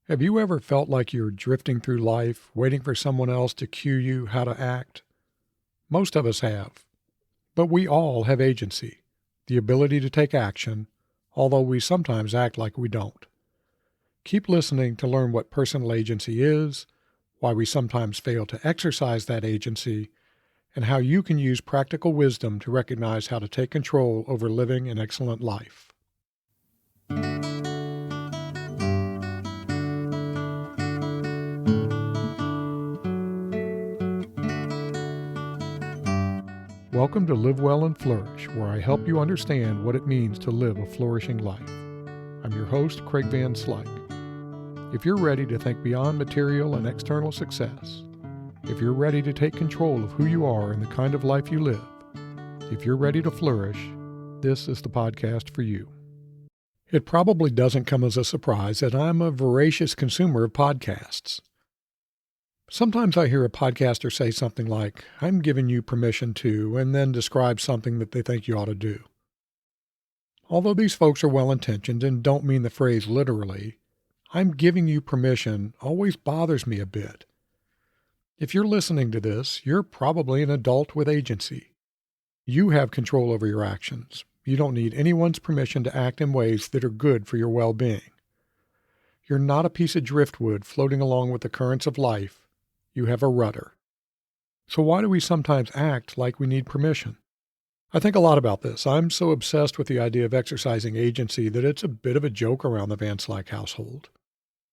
Have you ever felt like you're drifting through life, waiting for someone else to cue you how to act? Most of us have. But we all have agency, the ability to take action, although we sometimes act like we don't. Keep listening to learn what personal agency is, why we sometimes fail to exercise that agency, and how you can use practical wisdom to recognize how to take control over living an excellent life. Welcome to Live Well and Flourish, where I help you understand what it means to live a flourishing life. I'm your host, Craig Van Slyke. If you're ready to think beyond material and external success, if you're ready to take control of who you are and the kind of life you live, if you're ready to flourish, this is the podcast for you. It probably doesn't come as a surprise that I'm a voracious consumer of podcasts. Sometimes I hear a podcaster say something like, "I'm giving you permission to," and then describe something that they think you ought to do. Although these folks are well-intentioned and don't mean the phrase literally, "I'm giving you permission" always bothers me a bit. If you're listening to this, you're probably an adult with agency. You have control over your actions. You don't need anyone's permission to act in ways that are good for your well-being. You're not a piece of driftwood floating along with the currents of life. You have a rudder. So why do we sometimes act like we need permission? I think a lot about this. I'm so obsessed with the idea of exercising agency that it's a bit of a joke around the Van Slyke household.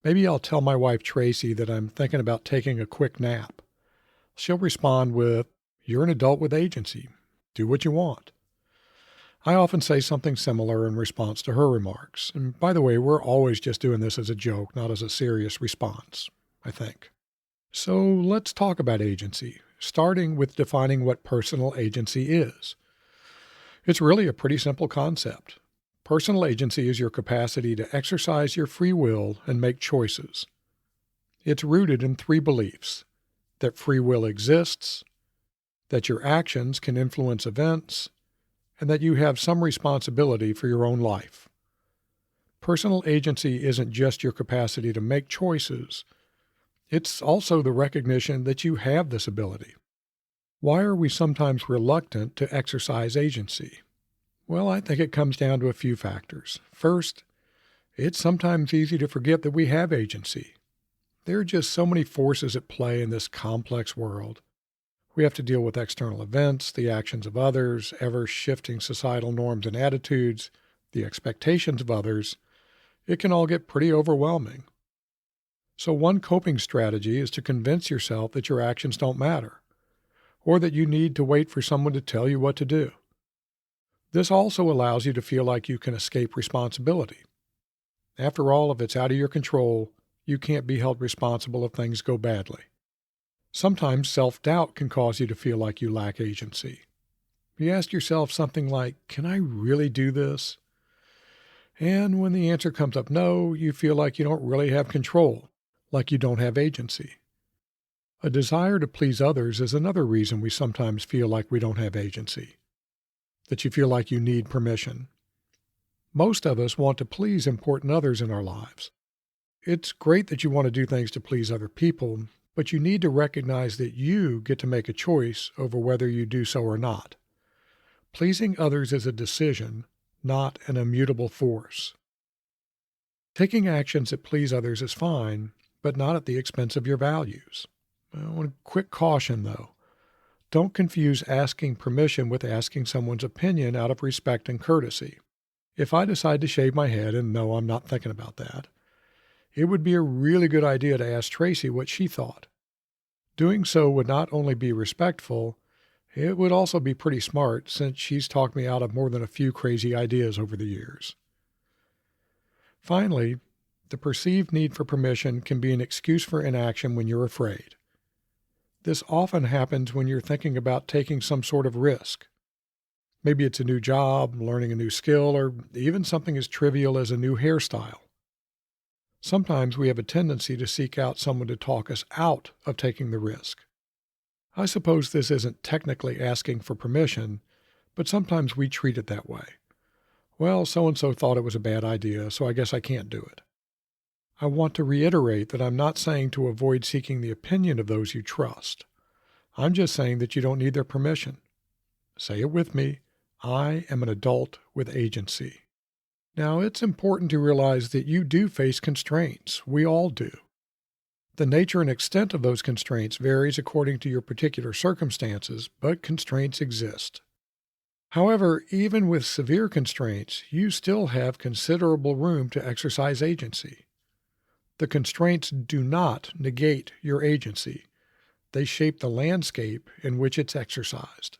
Maybe I'll tell my wife Tracy that I'm thinking about taking a quick nap. She'll respond with, "You're an adult with agency. Do what you want." I often say something similar in response to her remarks. And by the way, we're always just doing this as a joke, not as a serious response, I think. So let's talk about agency, starting with defining what personal agency is. It's really a pretty simple concept. Personal agency is your capacity to exercise your free will and make choices. It's rooted in three beliefs: that free will exists, that your actions can influence events, and that you have some responsibility for your own life. Personal agency isn't just your capacity to make choices. It's also the recognition that you have this ability. Why are we sometimes reluctant to exercise agency? Well, I think it comes down to a few factors. First, it's sometimes easy to forget that we have agency. There are just so many forces at play in this complex world. We have to deal with external events, the actions of others, ever-shifting societal norms and attitudes, the expectations of others. It can all get pretty overwhelming. So one coping strategy is to convince yourself that your actions don't matter, or that you need to wait for someone to tell you what to do. This also allows you to feel like you can escape responsibility. After all, if it's out of your control, you can't be held responsible if things go badly. Sometimes self-doubt can cause you to feel like you lack agency. You ask yourself something like, "Can I really do this?" And when the answer comes up no, you feel like you don't really have control, like you don't have agency. A desire to please others is another reason we sometimes feel like we don't have agency, that you feel like you need permission. Most of us want to please important others in our lives. It's great that you want to do things to please other people, but you need to recognize that you get to make a choice over whether you do so or not. Pleasing others is a decision, not an immutable force. Taking actions that please others is fine, but not at the expense of your values. I want a quick caution, though. Don't confuse asking permission with asking someone's opinion out of respect and courtesy. If I decide to shave my head, and no, I'm not thinking about that, it would be a really good idea to ask Tracy what she thought. Doing so would not only be respectful, it would also be pretty smart, since she's talked me out of more than a few crazy ideas over the years. Finally, the perceived need for permission can be an excuse for inaction when you're afraid. This often happens when you're thinking about taking some sort of risk. Maybe it's a new job, learning a new skill, or even something as trivial as a new hairstyle. Sometimes we have a tendency to seek out someone to talk us out of taking the risk. I suppose this isn't technically asking for permission, but sometimes we treat it that way. Well, so-and-so thought it was a bad idea, so I guess I can't do it. I want to reiterate that I'm not saying to avoid seeking the opinion of those you trust. I'm just saying that you don't need their permission. Say it with me. I am an adult with agency. Now, it's important to realize that you do face constraints. We all do. The nature and extent of those constraints varies according to your particular circumstances, but constraints exist. However, even with severe constraints, you still have considerable room to exercise agency. The constraints do not negate your agency. They shape the landscape in which it's exercised.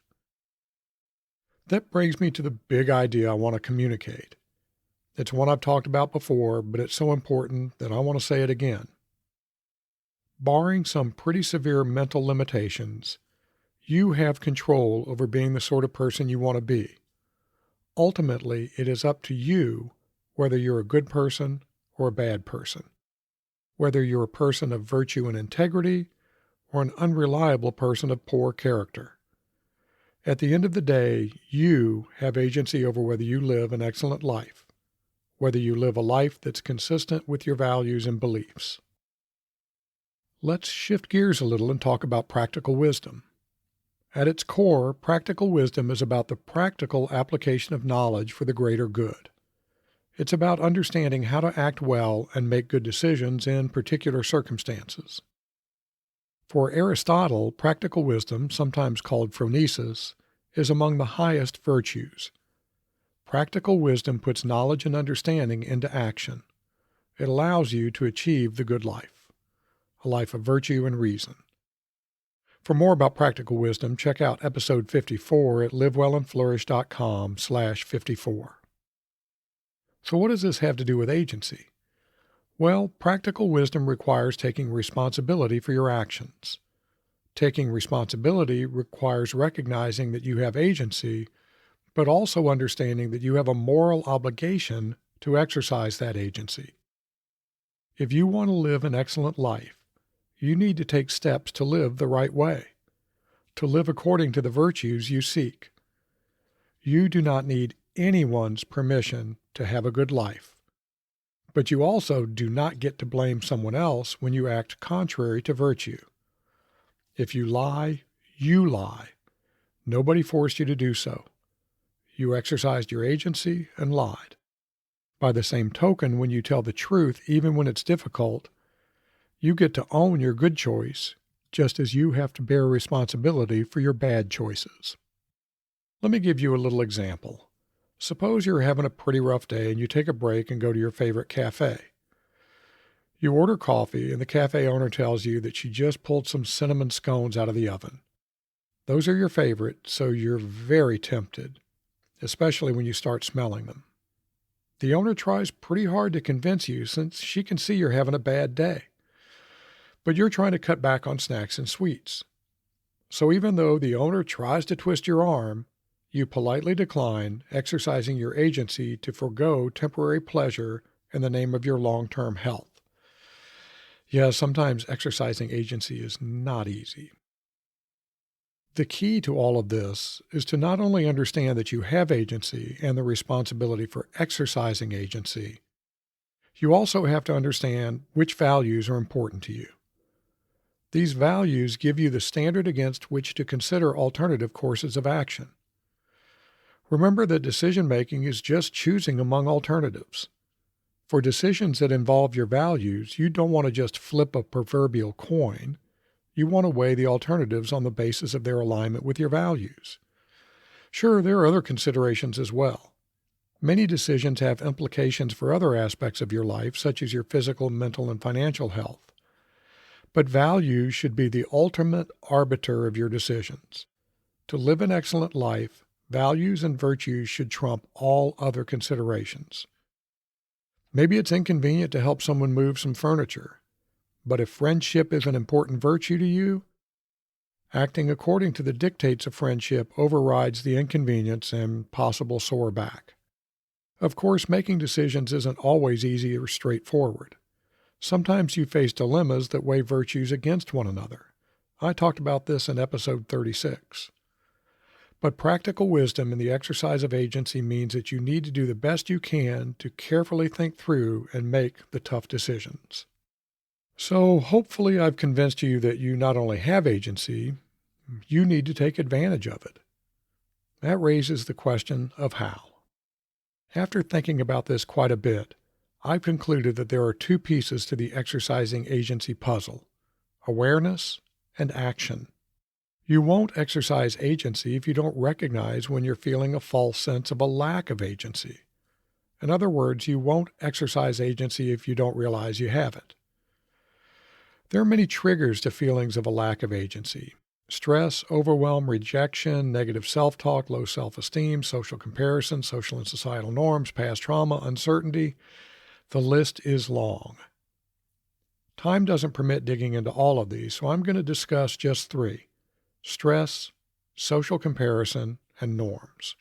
That brings me to the big idea I want to communicate. It's one I've talked about before, but it's so important that I want to say it again. Barring some pretty severe mental limitations, you have control over being the sort of person you want to be. Ultimately, it is up to you whether you're a good person or a bad person, whether you're a person of virtue and integrity or an unreliable person of poor character. At the end of the day, you have agency over whether you live an excellent life, whether you live a life that's consistent with your values and beliefs. Let's shift gears a little and talk about practical wisdom. At its core, practical wisdom is about the practical application of knowledge for the greater good. It's about understanding how to act well and make good decisions in particular circumstances. For Aristotle, practical wisdom, sometimes called phronesis, is among the highest virtues. Practical wisdom puts knowledge and understanding into action. It allows you to achieve the good life, a life of virtue and reason. For more about practical wisdom, check out episode 54 at livewellandflourish.com/54. So what does this have to do with agency? Well, practical wisdom requires taking responsibility for your actions. Taking responsibility requires recognizing that you have agency, but also understanding that you have a moral obligation to exercise that agency. If you want to live an excellent life, you need to take steps to live the right way, to live according to the virtues you seek. You do not need anyone's permission to have a good life, but you also do not get to blame someone else when you act contrary to virtue. If you lie, you lie. Nobody forced you to do so. You exercised your agency and lied. By the same token, when you tell the truth, even when it's difficult, you get to own your good choice, just as you have to bear responsibility for your bad choices. Let me give you a little example. Suppose you're having a pretty rough day and you take a break and go to your favorite cafe. You order coffee and the cafe owner tells you that she just pulled some cinnamon scones out of the oven. Those are your favorite, so you're very tempted, especially when you start smelling them. The owner tries pretty hard to convince you since she can see you're having a bad day. But you're trying to cut back on snacks and sweets. So even though the owner tries to twist your arm, you politely decline, exercising your agency to forego temporary pleasure in the name of your long-term health. Yeah, sometimes exercising agency is not easy. The key to all of this is to not only understand that you have agency and the responsibility for exercising agency, you also have to understand which values are important to you. These values give you the standard against which to consider alternative courses of action. Remember that decision-making is just choosing among alternatives. For decisions that involve your values, you don't want to just flip a proverbial coin. You want to weigh the alternatives on the basis of their alignment with your values. Sure, there are other considerations as well. Many decisions have implications for other aspects of your life, such as your physical, mental, and financial health. But values should be the ultimate arbiter of your decisions. To live an excellent life, values and virtues should trump all other considerations. Maybe it's inconvenient to help someone move some furniture, but if friendship is an important virtue to you, acting according to the dictates of friendship overrides the inconvenience and possible sore back. Of course, making decisions isn't always easy or straightforward. Sometimes you face dilemmas that weigh virtues against one another. I talked about this in episode 36. But practical wisdom in the exercise of agency means that you need to do the best you can to carefully think through and make the tough decisions. So hopefully I've convinced you that you not only have agency, you need to take advantage of it. That raises the question of how. After thinking about this quite a bit, I've concluded that there are two pieces to the exercising agency puzzle: awareness and action. You won't exercise agency if you don't recognize when you're feeling a false sense of a lack of agency. In other words, you won't exercise agency if you don't realize you have it. There are many triggers to feelings of a lack of agency: stress, overwhelm, rejection, negative self-talk, low self-esteem, social comparison, social and societal norms, past trauma, uncertainty. The list is long. Time doesn't permit digging into all of these, so I'm going to discuss just three: stress, social comparison, and norms.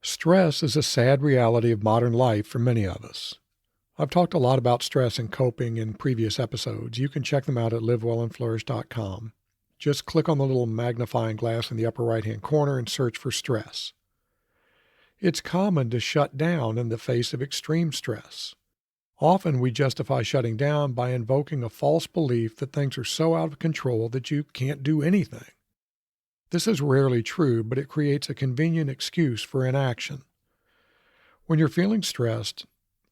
Stress is a sad reality of modern life for many of us. I've talked a lot about stress and coping in previous episodes. You can check them out at livewellandflourish.com. Just click on the little magnifying glass in the upper right-hand corner and search for stress. It's common to shut down in the face of extreme stress. Often we justify shutting down by invoking a false belief that things are so out of control that you can't do anything. This is rarely true, but it creates a convenient excuse for inaction. When you're feeling stressed,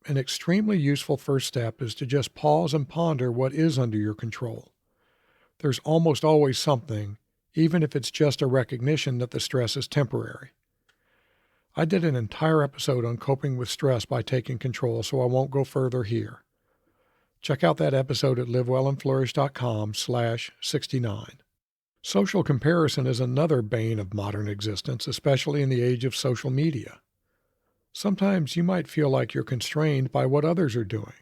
an extremely useful first step is to just pause and ponder what is under your control. There's almost always something, even if it's just a recognition that the stress is temporary. I did an entire episode on coping with stress by taking control, so I won't go further here. Check out that episode at livewellandflourish.com/69. Social comparison is another bane of modern existence, especially in the age of social media. Sometimes you might feel like you're constrained by what others are doing.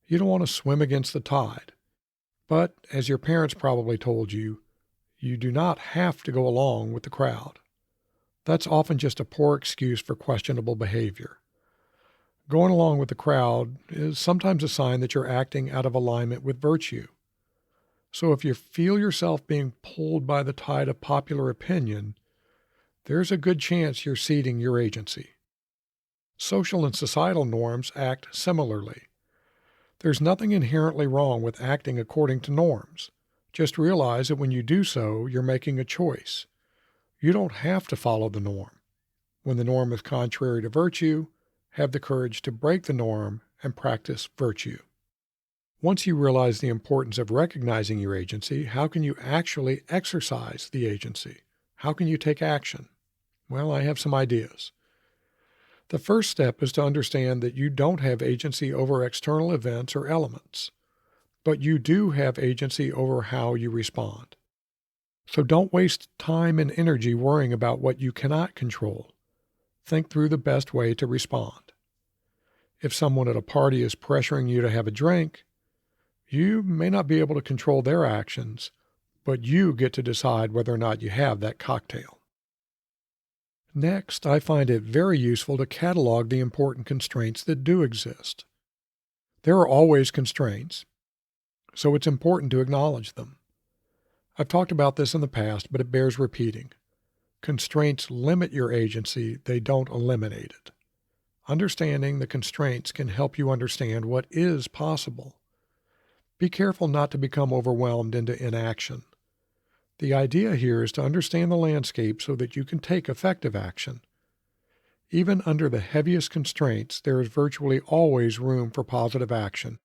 You don't want to swim against the tide. But, as your parents probably told you, you do not have to go along with the crowd. That's often just a poor excuse for questionable behavior. Going along with the crowd is sometimes a sign that you're acting out of alignment with virtue. So if you feel yourself being pulled by the tide of popular opinion, there's a good chance you're ceding your agency. Social and societal norms act similarly. There's nothing inherently wrong with acting according to norms. Just realize that when you do so, you're making a choice. You don't have to follow the norm. When the norm is contrary to virtue, have the courage to break the norm and practice virtue. Once you realize the importance of recognizing your agency, how can you actually exercise the agency? How can you take action? Well, I have some ideas. The first step is to understand that you don't have agency over external events or elements, but you do have agency over how you respond. So don't waste time and energy worrying about what you cannot control. Think through the best way to respond. If someone at a party is pressuring you to have a drink, you may not be able to control their actions, but you get to decide whether or not you have that cocktail. Next, I find it very useful to catalog the important constraints that do exist. There are always constraints, so it's important to acknowledge them. I've talked about this in the past, but it bears repeating. Constraints limit your agency, they don't eliminate it. Understanding the constraints can help you understand what is possible. Be careful not to become overwhelmed into inaction. The idea here is to understand the landscape so that you can take effective action. Even under the heaviest constraints, there is virtually always room for positive action.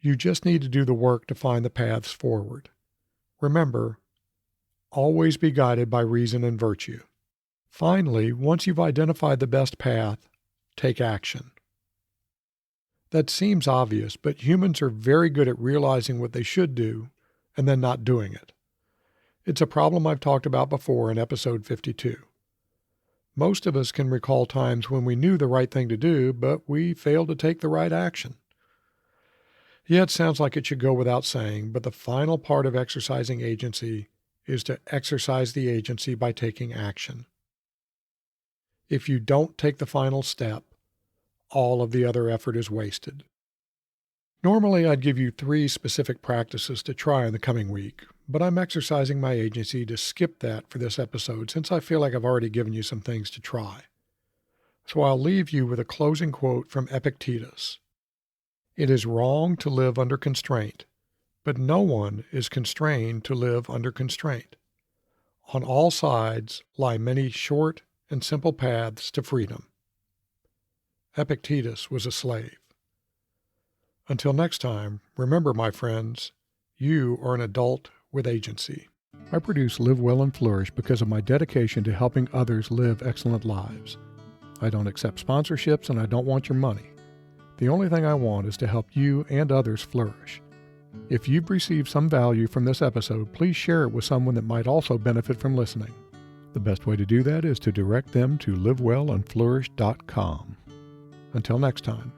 You just need to do the work to find the paths forward. Remember, always be guided by reason and virtue. Finally, once you've identified the best path, take action. That seems obvious, but humans are very good at realizing what they should do and then not doing it. It's a problem I've talked about before in episode 52. Most of us can recall times when we knew the right thing to do, but we failed to take the right action. Yeah, it sounds like it should go without saying, but the final part of exercising agency is to exercise the agency by taking action. If you don't take the final step, all of the other effort is wasted. Normally, I'd give you 3 specific practices to try in the coming week, but I'm exercising my agency to skip that for this episode since I feel like I've already given you some things to try. So I'll leave you with a closing quote from Epictetus. It is wrong to live under constraint, but no one is constrained to live under constraint. On all sides lie many short and simple paths to freedom. Epictetus was a slave. Until next time, remember, my friends, you are an adult with agency. I produce Live Well and Flourish because of my dedication to helping others live excellent lives. I don't accept sponsorships and I don't want your money. The only thing I want is to help you and others flourish. If you've received some value from this episode, please share it with someone that might also benefit from listening. The best way to do that is to direct them to livewellandflourish.com. Until next time.